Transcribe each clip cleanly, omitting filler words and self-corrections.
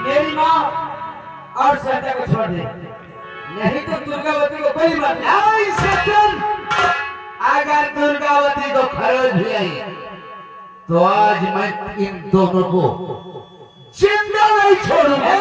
मेरी माँ और सरिता को छोड़ दे, नहीं तो दुर्गावती को कोई मत। नहीं सचिन, अगर दुर्गावती को खरोच भी आई तो आज मैं इन दोनों को जिंदा नहीं छोड़ूंगा।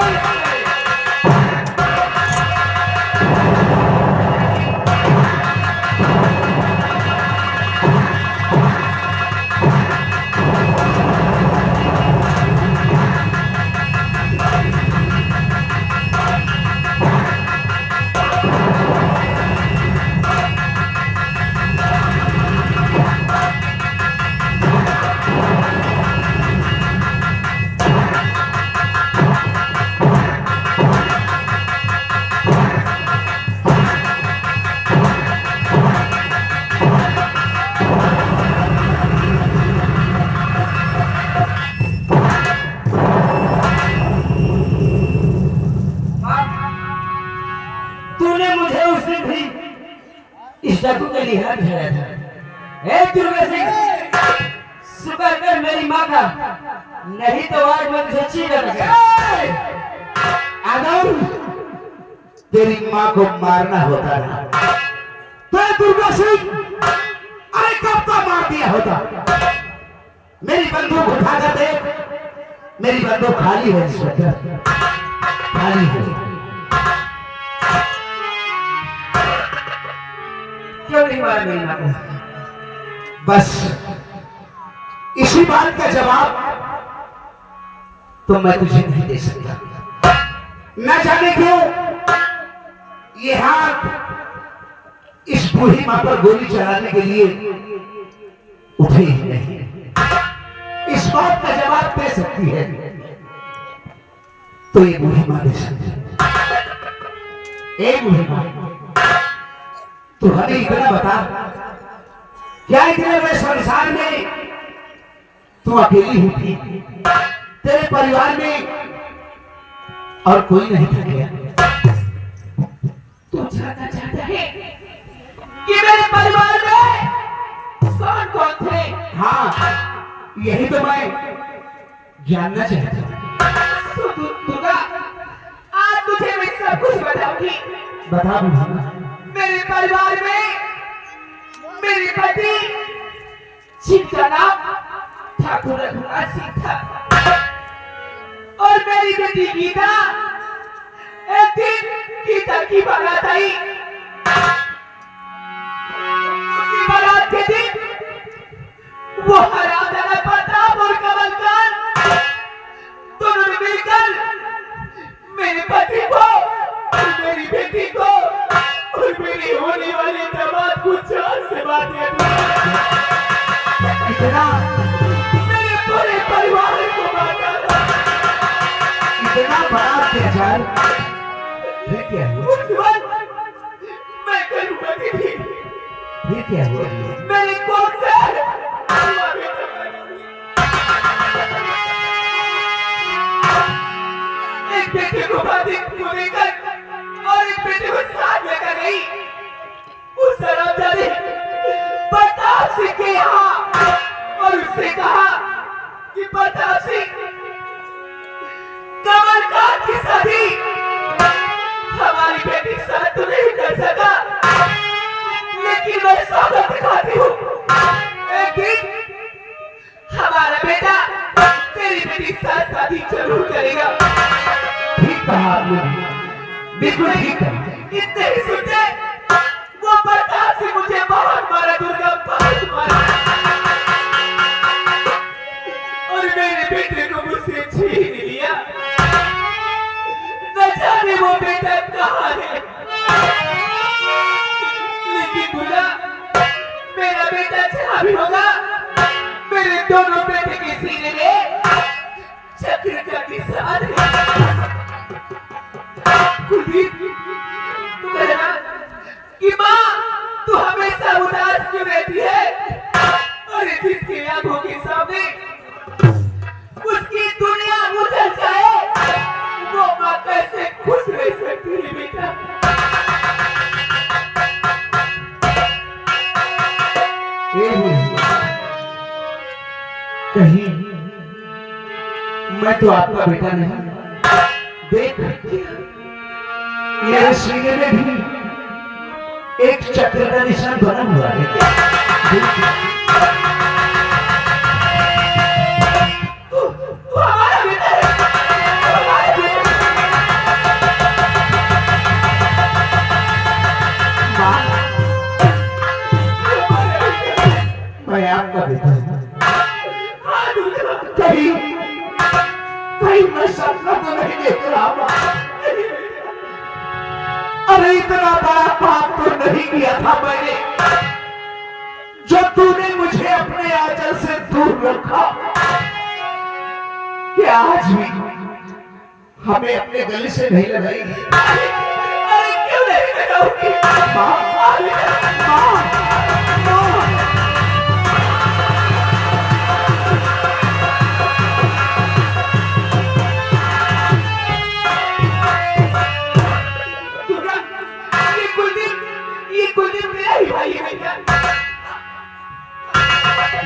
के लिए हाथ फेरा था। ए दुर्गा सिंह, शुक्र कर मेरी माँ का, नहीं तो आज मैं तुझे चीर लगा। आदम, तेरी माँ को मारना होता ना तो दुर्गा सिंह अरे कब तो मार दिया होता। मेरी बंदूक उठा कर दे, मेरी बंदूक खाली है इंस्पेक्टर, खाली है। क्यों नहीं मारा मेरी माँ को? बस इसी बात का जवाब तो मैं तुझे नहीं दे सकता। न जाने क्यों ये हाथ इस बूढ़ी मां पर गोली चलाने के लिए उठे ही नहीं। इस बात का जवाब दे सकती है तो ये बूढ़ी मां दे सकती है। एक बूढ़ी मां, तू हमें इतना बता, क्या इतने बड़े संसार में तू अकेली ही थी? तेरे परिवार में और कोई नहीं था क्या? तू जानना चाहता है कि मेरे परिवार में कौन कौन थे? हाँ, यही तो मैं जानना चाहता हूँ। दुर्गा, आज तुझे मैं सब कुछ बताऊंगी। बता बूढ़ी। मेरे परिवार में मेरे पति, जिनका नाम ठाकुर रघुनाथ सिंह था, और मेरी बेटी गीता, एक दिन गीता की बारात आई। उसकी बारात के दिन वो हरामजादा प्रताप और कमलकांत दोनों ने मिलकर मेरे पति को और मेरी बेटी को और मेरी होने वाली दामाद को जान से मार दिया। इतना मेरे पूरे परिवार को मार डाला। इतना बड़ा अत्याचार फिर क्या हुआ? मैं गर्भवती थी। फिर क्या हुआ? मेरी कोख से एक बेटे को बाधी को लेकर और एक बेटे को साथ लेकर गई। उस हरामजादे प्रताप सिंह के यहाँ और उससे कहा कि प्रताप सिंह, कमलकांत की शादी हमारी बेटी के साथ तो नहीं कर सका, लेकिन मैं सौगंध दिखाती हूँ, एक दिन हमारा बेटा तेरी बेटी के साथ शादी जरूर करेगा। ठीक कहा आपने, बिल्कुल ठीक कहा। इतने ही सुनते वो प्रताप से मुझे बहुत मारा, दुर्गा बहुत मारा, और मेरे बेटे को मुझसे छीन लिया। न जाने वो बेटा कहाँ है, लेकिन बोला मेरा बेटा जहाँ भी होगा मेरे दोनों बेटे के सीने में चक्र का निशान है। कुलदीप, तू कहना कि माँ तू हमेशा उदास क्यों रहती है? अरे जिसकी आंखों के सामने उसकी दुनिया उजल जाए, वो माँ कैसे खुश रह सकती है बेटा? कहीं मैं तो आपका बेटा नहीं। देख, मेरे सीने में भी एक चक्र का निशान बना हुआ है। तू हमारा बेटा है, तू हमारा बेटा है। मैं आपका बेटा हूं। कहीं कहीं मैं सपना तो नहीं देख रहा हूं। अरे इतना बड़ा पाप तो नहीं किया था मैंने, जो तूने मुझे अपने आंचल से दूर रखा। क्या आज भी हमें अपने गले से नहीं लगाएगी? अरे क्यों नहीं लगाऊंगी? माँ, माँ, माँ। ये कुलदीप मेरा ही भाई है क्या?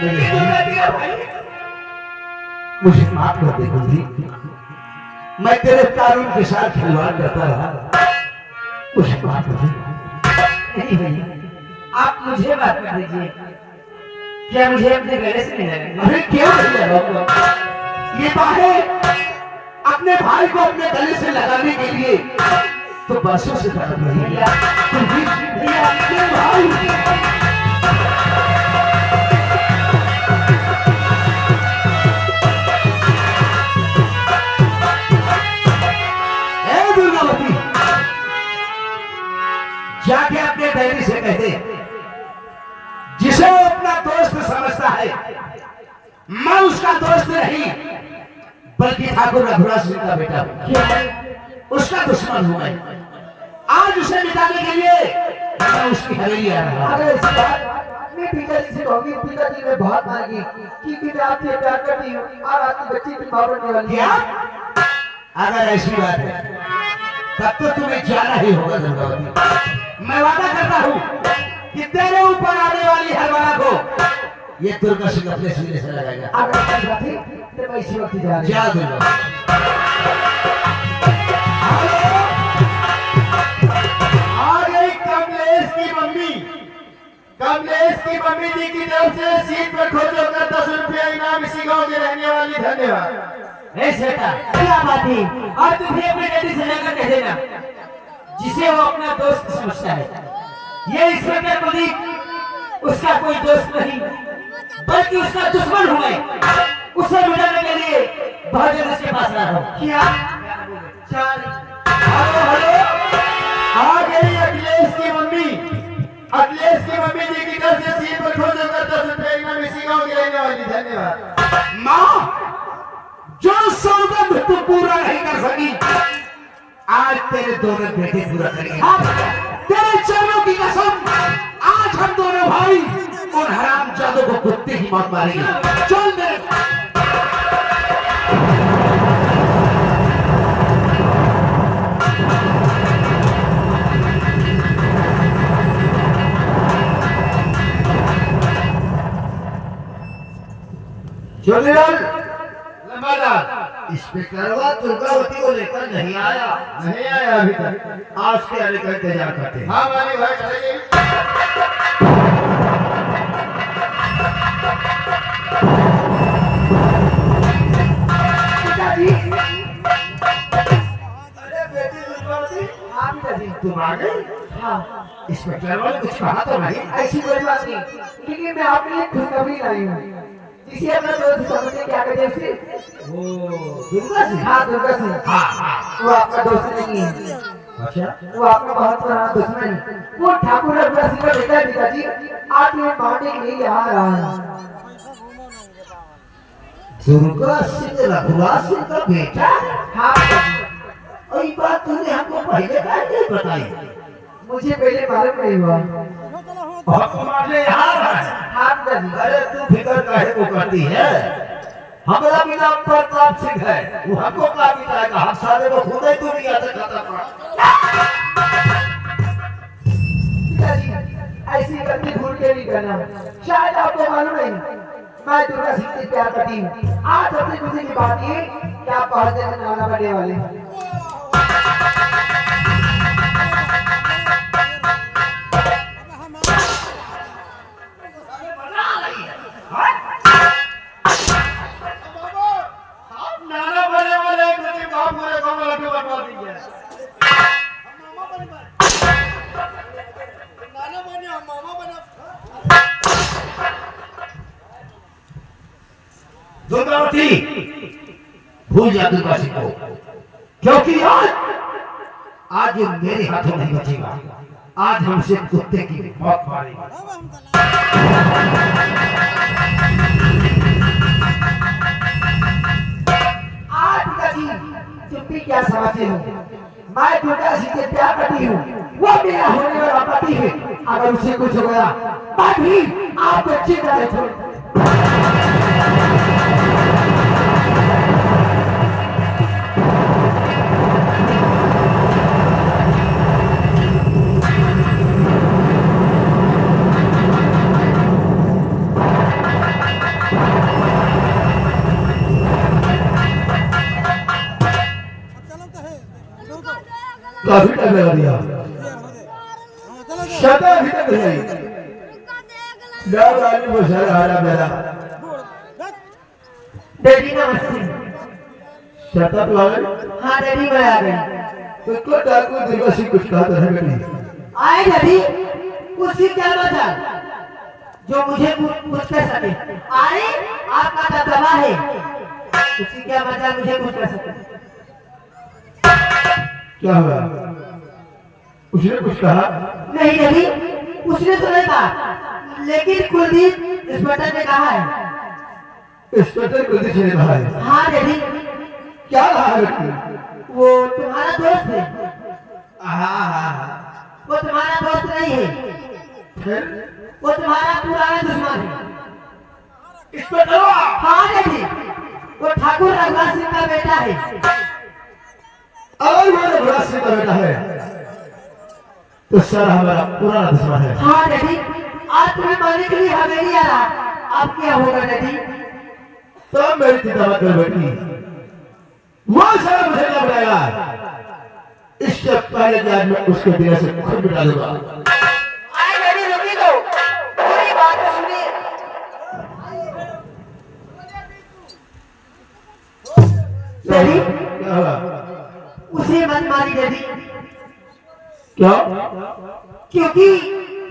ये दुर्गा तेरा भाई है? मुझे माफ कर दे कुलदीप, मैं तेरे कानून के साथ खिलवाड़ करता रहा। मुझे माफ कर दे। नहीं भैया, आप मुझे बात कर दीजिए। क्या मुझे अपने गले से नहीं लगेगा? अरे क्यों नहीं लगाऊंगा? ये बाहें अपने भाई को अपने गले से लगाने के लिए तो बरसों से तड़प रही है। भैया, अपने भाई दुर्गावती, जाके अपने डैडी से कहते, जिसे वो अपना दोस्त समझता है, मैं उसका दोस्त नहीं बल्कि ठाकुर रघुराज सिंह का बेटा हूं। उसका दुश्मन हूं मैं। आज उसे मिटाने के लिए मैं उसकी हवेली आ रहा हूं। अगर ऐसी बात मैं पिताजी से कहूंगी, पिताजी ने बहुत मांगी कि मैं आपसे प्यार करती हूँ और आपकी बच्ची की मां बनने वाली क्या? है। अगर ऐसी बात है तब तो तुम्हें जाना ही होगा दुर्गावती। मैं वादा करता हूं कि तेरे ऊपर आने वाली हर बाला को ये दुर्गा सिंह अपने सीने से लगाएगा। अगर ऐसी बात है तो मैं इसी वक्त जा रही हूं। जा दुर्गा। आ गई कमलेश की मम्मी। कमलेश की मम्मी जी की तरफ से सीट पर खोजो कर 10 रुपया इनाम इसी गांव की रहने वाली। धन्यवाद। ए सेठा, क्या बात है? और तू भी अपने डैडी से जाकर कह देना, जिसे वो अपना दोस्त समझता है, ये इंस्पेक्टर कुलदीप उसका कोई दोस्त नहीं बल्कि उसका दुश्मन हूं मैं। उसे मिटाने के लिए बहुत जल्द उसके पास आ रहा हूं। क्या? चल। हेलो हेलो, आ गई अखिलेश की मम्मी। अखिलेश की मम्मी जी की तरफ से सीट पर खोजो कर 10 रुपया इनाम इसी गांव की रहने वाली। धन्यवाद। माँ, जो सौगंध तू पूरा नहीं कर सकी, आज तेरे दोनों बेटे पूरा करेंगे। तेरे चरणों की कसम, आज हम दोनों भाई उन हराम जादों को कुत्ते की मौत मारेंगे। चल मेरे ज्योतिलाल इंस्पेक्टरवा दुर्गावती को लेकर नहीं आया। नहीं आया अभी तक। आज के आने का इंतजार करते हैं। हाँ मानी भाई चलेंगे। पिताजी, अरे बेटी दुर्गावती, हाँ पिताजी। तुम आ गए? हाँ, इंस्पेक्टरवा ने कुछ कहा तो नहीं? ऐसी कोई बात नहीं, लेकिन मैं आपके लिए खुशखबरी लाई हूँ, जिसे अपना दोस्त समझते क्या कहते हैं उसे? दुर्गा सिंह? हाँ, दुर्गा सिंह। हाँ हाँ। वो आपका दोस्त नहीं है, अच्छा, वो आपका बहुत पुराना दुश्मन है। वो ठाकुर रघुराज सिंह का बेटा है पिताजी। आप ये मारने के लिए यहाँ आ रहा है। दुर्गा सिंह रघुराज सिंह का बेटा? हाँ पिताजी, और ये बात तूने हमको पहले काहे नहीं बताई? मुझे पहले मालूम नहीं हुआ। और तुम्हारे यहाँ है? हाँ पिताजी। अरे तू फिक्र काहे को करती है? हमारा भी नाम प्रताप सिंह है, वो हमको का बिताएगा? हम सारे को खुद ही दुनिया से खत्म कर। पिताजी, ऐसी गलती भूल के नहीं करना। शायद आपको मालूम नहीं, मैं दुर्गा सिंह से प्यार करती हूँ। आज सबसे खुशी की बात ये कि आप पहले दिन नाना बनने वाले हैं। नाना बने वाले क्योंकि बाप पूरे गांव में लड्डू बनवा दीजिए। नाना बने हम मामा बने। दुर्गावती भूल जा दुर्गा सिंह को, क्योंकि आज ये मेरे हाथों नहीं बचेगा। आज हमसे कुत्ते की मौत मारेगा। आज पिताजी तुम भी क्या समझते हो? मैं दुर्गा सिंह से प्यार करती हूँ, वो मेरा होने वाला पति है। अगर उसे कुछ हो गया मैं भी आपको चिंता नहीं छोड़। काफी टाइम लगा दिया। शता भी तक नहीं। डर आने को सर हारा मेरा। डैडी नमस्ते। शता तो आ गई। हाँ डैडी मैं आ गई। तो ठाकुर दुर्गा सिंह कुछ कहा तो है बेटी। आए डैडी, उसकी क्या मजा जो मुझे कुछ कर सके? आए आपका दबदबा है, उसकी क्या मजा मुझे कुछ कर सके? क्या हुआ? उसने कुछ कहा? नहीं डैडी, उसने तो नहीं कहा, लेकिन कुलदीप इंस्पेक्टर ने कहा है। इंस्पेक्टर कुलदीप ने कहा है? हाँ डैडी। क्या कहा है बेटी? वो तुम्हारा दोस्त है। हाँ। वो तुम्हारा दोस्त नहीं है, फिर वो तुम्हारा पुराना दुश्मन है। इंस्पेक्टर हाँ डैडी, वो ठाकुर रघुनाथ सिंह का बेटा है। और मेरे रघुनाथ सिंह का बेटा है तो सर हमारा पुराना दुश्मन है। हाँ डैडी, आज तुम्हें मारने के लिए हवेली आ रहा। अब क्या होगा डैडी? तो मेरी चिंता मत कर बेटी, वो सारा मुझे क्या बनाएगा। इससे पहले कि आज मैं उसके दिल से खुद मिटा दूंगा। आए डैडी, रुकी दो, पूरी बात तो सुनिए। डैडी, क्या हुआ? उसे मत मारी डैडी, क्या? क्योंकि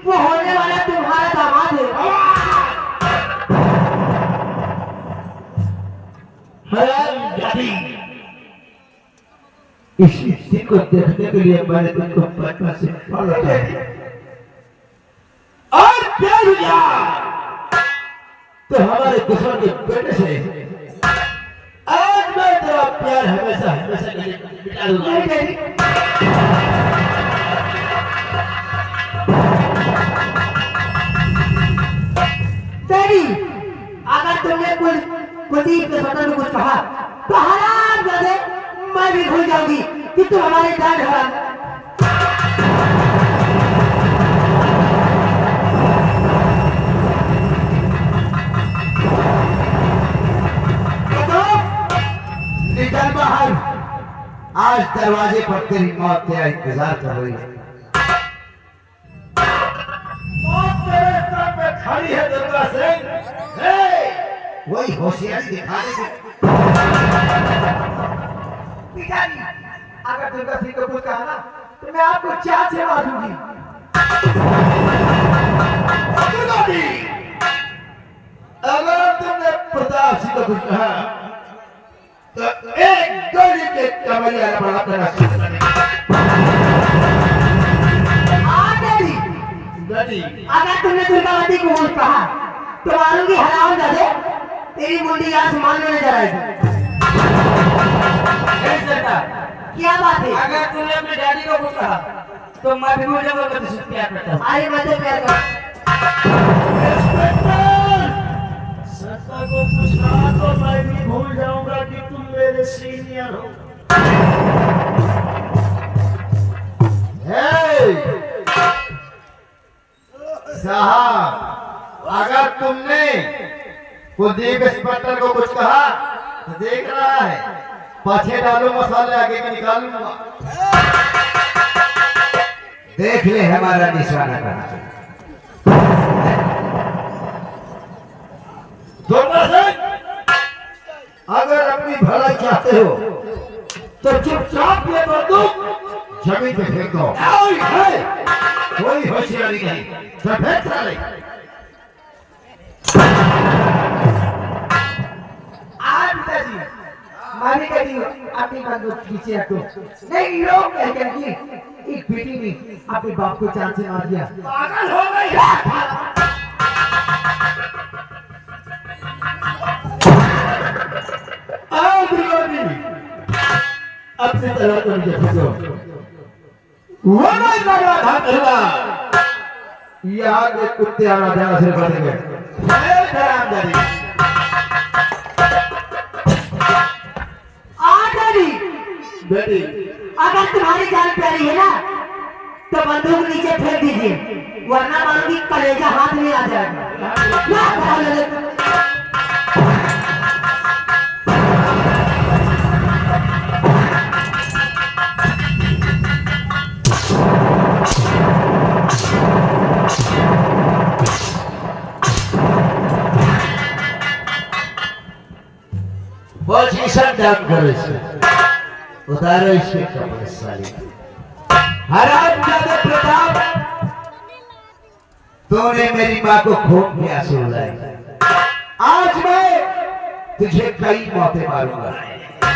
वो होने वाला तुम्हारा दामाद है। इस स्थिति को देखने के लिए मैंने तुमको बचपन से पाला था और प्यार किया तो हमारे दुश्मन के बेटे से आज मैं तेरा प्यार हमेशा हमेशा के लिए मिटा दूंगा। डैडी, अगर तुमने कुलदीप के सपने में कुछ कहा तो हराम जादे मैं भी भूल जाऊंगी कि तुम हमारे जान हराम। निकल बाहर, आज दरवाजे पर तेरी मौत तेरा इंतजार कर रही है। मौत तेरे सर पे खड़ी है दुर्गा सिंह। वही होशियारी दिखाने की। पिताजी, अगर दुर्गा सिंह को कुछ कहा ना तो मैं आपको चार से मार दूंगी। अगर तुमने प्रताप सिंह को कुछ कहा तो एक गोली के कमरिया बड़ा तेरा सिर डैडी, अगर तुमने दुर्गावती को कुछ कहा तो मारूंगी हराम जादे, तेरी मुंडी आसमान में नजर आएगी। क्या बात है? अगर तूने अपने डैडी को कुछ कहा तो मैं भी भूल जाऊंगा कि तुझसे प्यार करता हूँ। अरे मैं तो प्यार कर। सत्ता को कुछ कहा तो मैं भी भूल जाऊंगा कि तुम मेरे सीनियर हो। साहब, अगर तुमने कुलदीप इंस्पेक्टर को कुछ कहा तो देख रहा है, पाछे डालो मसाले आगे के निकालूंगा। देख ले हमारा निशाना कहाँ। दोनों से अगर अपनी भलाई चाहते हो तो चुपचाप ये बंदूक जमीन पे फेंक दो। कोई होशियारी नहीं, तो फेंक साले। पिताजी मारी कभी अपनी बंदूक पीछे रखो। नहीं लोग कहते हैं कि एक बेटी ने अपने बाप को जान से मार दिया। पागल हो गई आओ बिलोनी, अपनी तरह तो मुझे भेजो। वो नहीं लग रहा था तेरा, यहाँ के कुत्ते आना जाना से बढ़ेंगे। बेटी अगर तुम्हारी जान प्यारी है ना तो बंदूक नीचे फेंक दीजिए, वरना मारूंगी कलेजा हाथ में आ जाएगा। पोजीशन डाउन करो इसे, उतारो इसके कपड़े साले। हरामजादे प्रताप, तूने मेरी माँ को खून के आंसू रुलाए। आज मैं तुझे कई मौतें मारूंगा।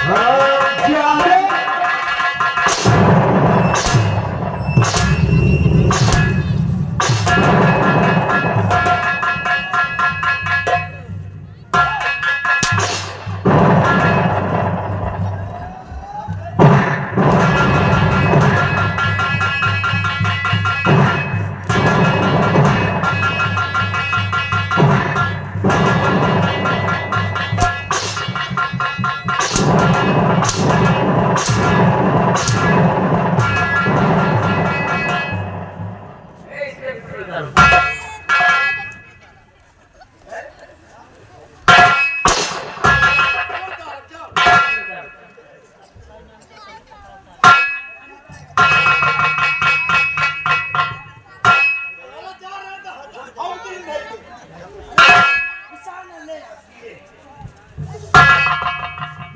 हरामजादे।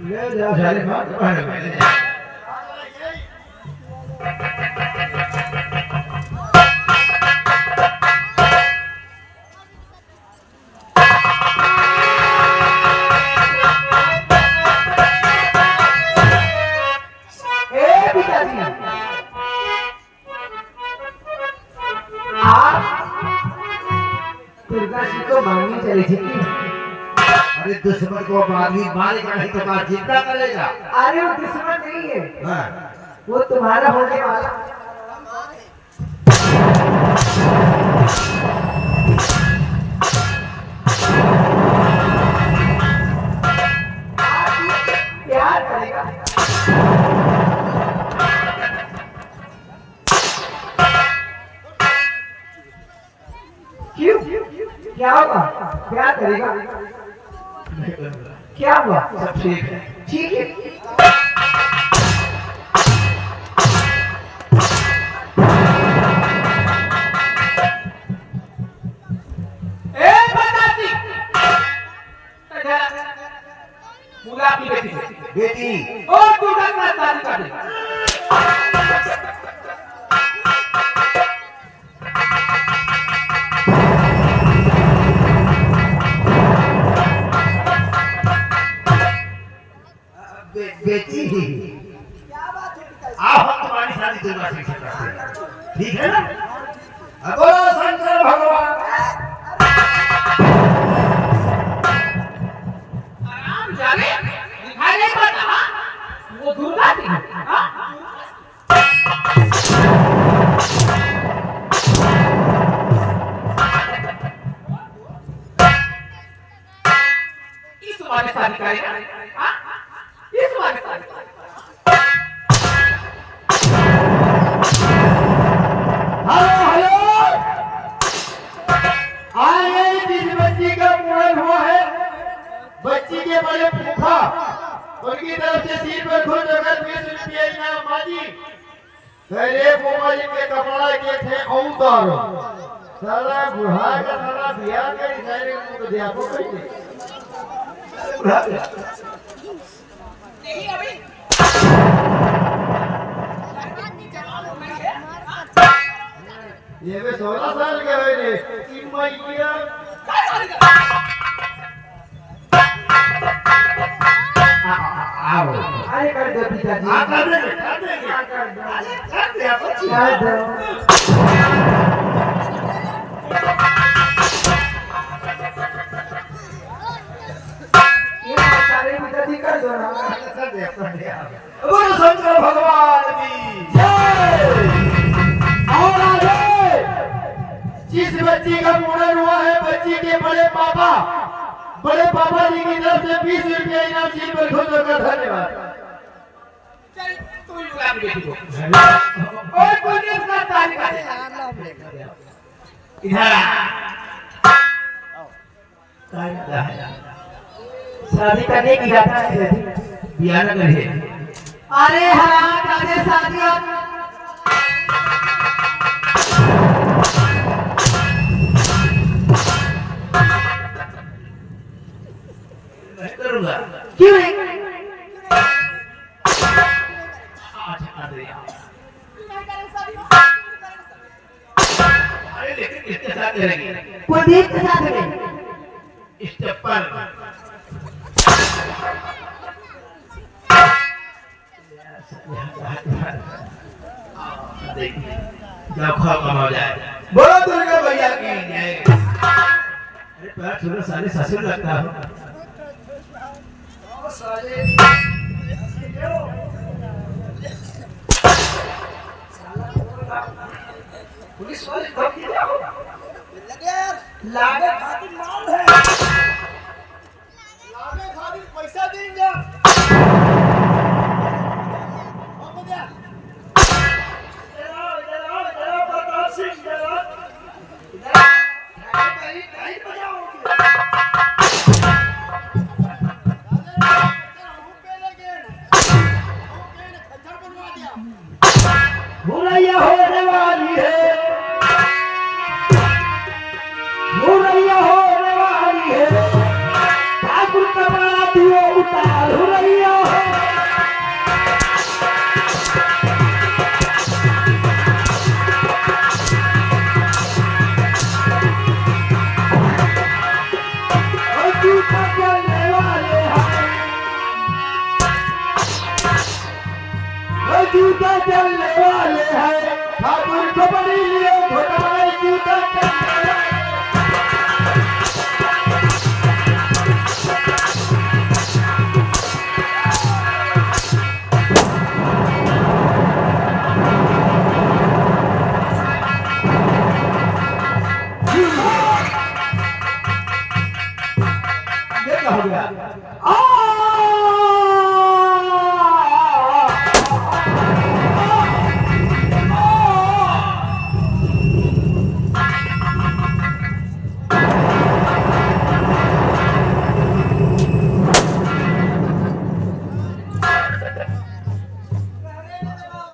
ले जा साले बात पहले पहले जा। पिताजी आप दुर्गा जी को मांगने चले थे कि? अरे दुश्मन को मारेगा नहीं तो बात जिंदा करेगा। अरे वो दुश्मन नहीं है, हाँ। वो तुम्हारा होने वाला। प्यार करेगा। क्यों? क्या होगा? प्यार करेगा? क्या हुआ? सब ठीक है। ठीक है। ए बताती मुला अपनी बेटी से बेटी और तू का शादी कर दे। बेटी क्या बात है पिताजी? आओ हम तुम्हारी शादी दुर्गा सिंह से करते हैं, ठीक है ना? बोलो शंकर भगवान। आराम जाने दिखाई नहीं पड़ता। हाँ? वो दुर्गा सिंह है। हाँ? इस उम्र में शादी करेगा? हाँ? इस उम्र में शादी करेगा? हेलो, आए जिस बच्ची का मुंडन हुआ है बच्ची के बड़े फूफा उनकी तरफ से 3 पर खुद जगत 20 रुपये इनाम माजी। पहले फूफा जी के कपड़ा के थे औतार सारा बुढ़ा का सारा बियाह के सारे को दिया को कहते नहीं अभी ये भी 16 साल के हुए रे तीन महीने आओ अरे कर दो पिताजी आ कर दे कर दो ये सारे पिताजी कर दो ना बोलो शंकर भगवान की जय। और आगे जिस बच्ची का मुंडन हुआ है बच्ची के बड़े पापा जी की तरफ से 20 रुपये इनाम सिर पर खुद होकर धन्यवाद। चल तू ही बुला बेटी को और कोई इसका तारीफ इधर आ शादी करने की इरादा है बियाह न करे अरे हराम राजे शादी मैं करूंगा क्यों नहीं अच्छा अरे लेकिन इसके साथ करेंगे कुलदीप के साथ में स्टेप पर देखिए जब खाओ कम हो जाए बोलो दुर्गा भैया की जय। अरे पैर छोड़ो सारे ससुर लगता है पुलिस वाले कब की लागे खातिर माल है लागे खाली पैसा देंगे प्रताप सिंह भूलैया होने वाली है भूलैया होने वाली है ठाकुर कपड़ा दियो उतार भूलैया चलने वाले हैं जूता चलने वाले हैं ठाकुर को बड़ी लिए घोटाले जूता चलने वाले ये क्या हो गया